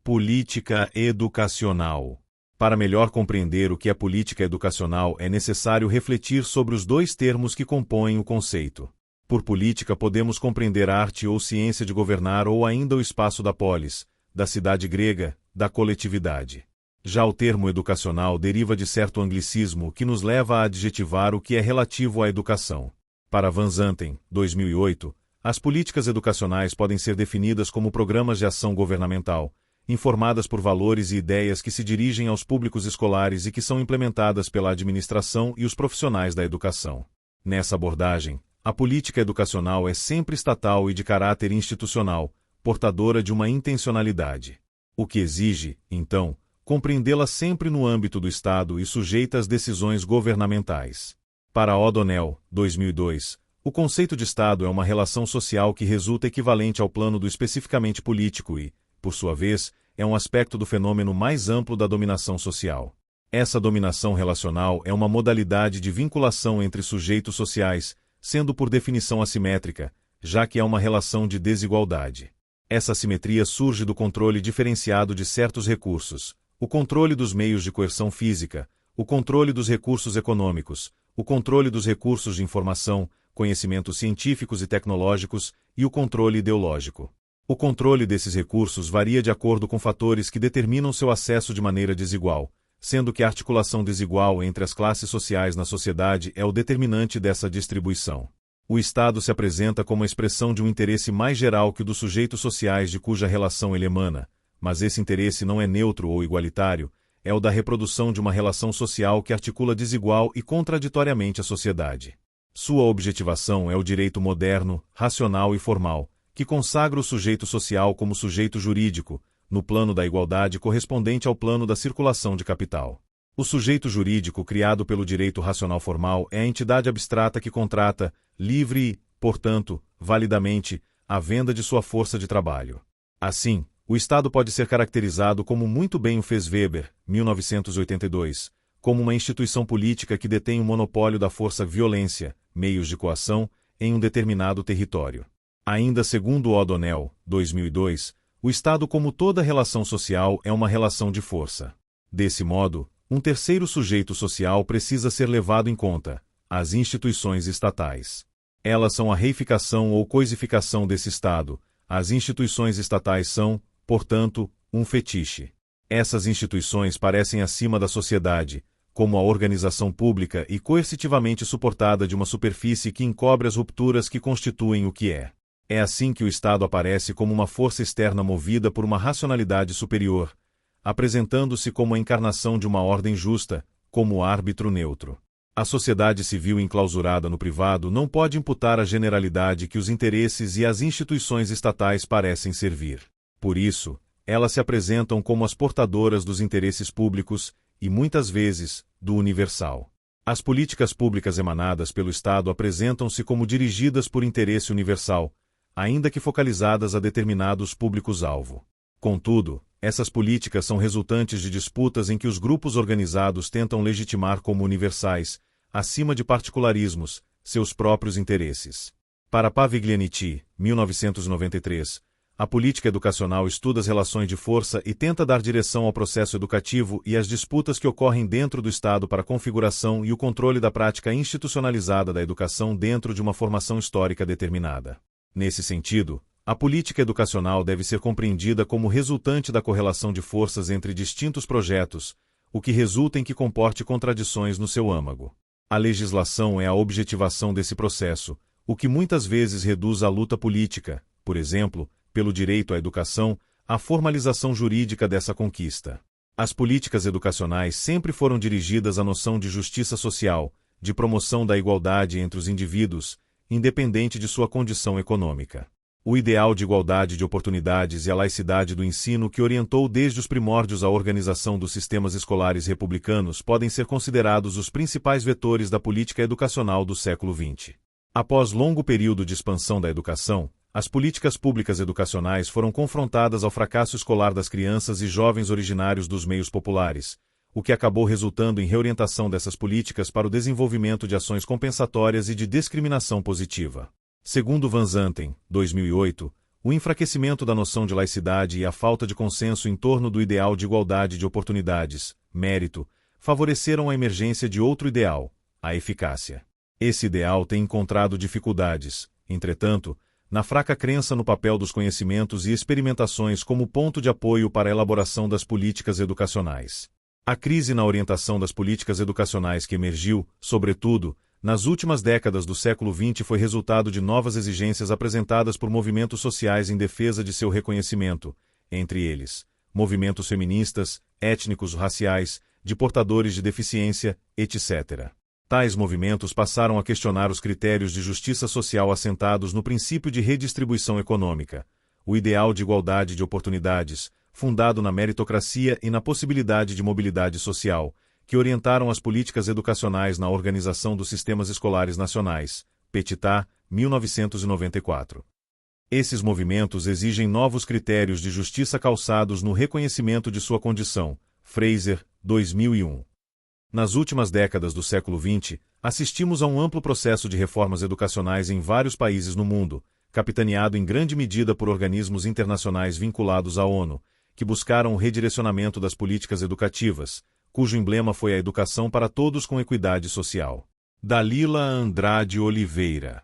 Política educacional. Para melhor compreender o que é política educacional, é necessário refletir sobre os dois termos que compõem o conceito. Por política podemos compreender a arte ou ciência de governar ou ainda o espaço da polis, da cidade grega, da coletividade. Já o termo educacional deriva de certo anglicismo que nos leva a adjetivar o que é relativo à educação. Para Van Zanten, 2008, as políticas educacionais podem ser definidas como programas de ação governamental, informadas por valores e ideias que se dirigem aos públicos escolares e que são implementadas pela administração e os profissionais da educação. Nessa abordagem, a política educacional é sempre estatal e de caráter institucional, portadora de uma intencionalidade. O que exige, então, compreendê-la sempre no âmbito do Estado e sujeita às decisões governamentais. Para O'Donnell, 2002, o conceito de Estado é uma relação social que resulta equivalente ao plano do especificamente político e, por sua vez, é um aspecto do fenômeno mais amplo da dominação social. Essa dominação relacional é uma modalidade de vinculação entre sujeitos sociais, sendo por definição assimétrica, já que é uma relação de desigualdade. Essa assimetria surge do controle diferenciado de certos recursos, o controle dos meios de coerção física, o controle dos recursos econômicos, o controle dos recursos de informação, conhecimentos científicos e tecnológicos e o controle ideológico. O controle desses recursos varia de acordo com fatores que determinam seu acesso de maneira desigual, sendo que a articulação desigual entre as classes sociais na sociedade é o determinante dessa distribuição. O Estado se apresenta como a expressão de um interesse mais geral que o dos sujeitos sociais de cuja relação ele emana, mas esse interesse não é neutro ou igualitário, é o da reprodução de uma relação social que articula desigual e contraditoriamente a sociedade. Sua objetivação é o direito moderno, racional e formal, que consagra o sujeito social como sujeito jurídico, no plano da igualdade correspondente ao plano da circulação de capital. O sujeito jurídico criado pelo direito racional formal é a entidade abstrata que contrata, livre e, portanto, validamente, a venda de sua força de trabalho. Assim, o Estado pode ser caracterizado como muito bem o fez Weber, 1982, como uma instituição política que detém o monopólio da força-violência, meios de coação, em um determinado território. Ainda segundo O'Donnell, 2002, o Estado, como toda relação social, é uma relação de força. Desse modo, um terceiro sujeito social precisa ser levado em conta: as instituições estatais. Elas são a reificação ou coisificação desse Estado. As instituições estatais são, portanto, um fetiche. Essas instituições parecem acima da sociedade, como a organização pública e coercitivamente suportada de uma superfície que encobre as rupturas que constituem o que é. É assim que o Estado aparece como uma força externa movida por uma racionalidade superior, apresentando-se como a encarnação de uma ordem justa, como árbitro neutro. A sociedade civil enclausurada no privado não pode imputar à generalidade que os interesses e as instituições estatais parecem servir. Por isso, elas se apresentam como as portadoras dos interesses públicos e, muitas vezes, do universal. As políticas públicas emanadas pelo Estado apresentam-se como dirigidas por interesse universal, ainda que focalizadas a determinados públicos-alvo. Contudo, essas políticas são resultantes de disputas em que os grupos organizados tentam legitimar como universais, acima de particularismos, seus próprios interesses. Para Paviglianici, 1993, a política educacional estuda as relações de força e tenta dar direção ao processo educativo e às disputas que ocorrem dentro do Estado para a configuração e o controle da prática institucionalizada da educação dentro de uma formação histórica determinada. Nesse sentido, a política educacional deve ser compreendida como resultante da correlação de forças entre distintos projetos, o que resulta em que comporte contradições no seu âmago. A legislação é a objetivação desse processo, o que muitas vezes reduz a luta política, por exemplo, pelo direito à educação, à formalização jurídica dessa conquista. As políticas educacionais sempre foram dirigidas à noção de justiça social, de promoção da igualdade entre os indivíduos, independente de sua condição econômica. O ideal de igualdade de oportunidades e a laicidade do ensino que orientou desde os primórdios a organização dos sistemas escolares republicanos podem ser considerados os principais vetores da política educacional do século XX. Após longo período de expansão da educação, as políticas públicas educacionais foram confrontadas ao fracasso escolar das crianças e jovens originários dos meios populares, o que acabou resultando em reorientação dessas políticas para o desenvolvimento de ações compensatórias e de discriminação positiva. Segundo Van Zanten, 2008, o enfraquecimento da noção de laicidade e a falta de consenso em torno do ideal de igualdade de oportunidades, mérito, favoreceram a emergência de outro ideal, a eficácia. Esse ideal tem encontrado dificuldades, entretanto, na fraca crença no papel dos conhecimentos e experimentações como ponto de apoio para a elaboração das políticas educacionais. A crise na orientação das políticas educacionais que emergiu, sobretudo, nas últimas décadas do século XX foi resultado de novas exigências apresentadas por movimentos sociais em defesa de seu reconhecimento, entre eles, movimentos feministas, étnicos, raciais, de portadores de deficiência, etc. Tais movimentos passaram a questionar os critérios de justiça social assentados no princípio de redistribuição econômica, o ideal de igualdade de oportunidades, fundado na meritocracia e na possibilidade de mobilidade social, que orientaram as políticas educacionais na organização dos sistemas escolares nacionais, Petitat, 1994. Esses movimentos exigem novos critérios de justiça calçados no reconhecimento de sua condição, Fraser, 2001. Nas últimas décadas do século XX, assistimos a um amplo processo de reformas educacionais em vários países no mundo, capitaneado em grande medida por organismos internacionais vinculados à ONU, que buscaram o redirecionamento das políticas educativas, cujo emblema foi a educação para todos com equidade social. Dalila Andrade Oliveira.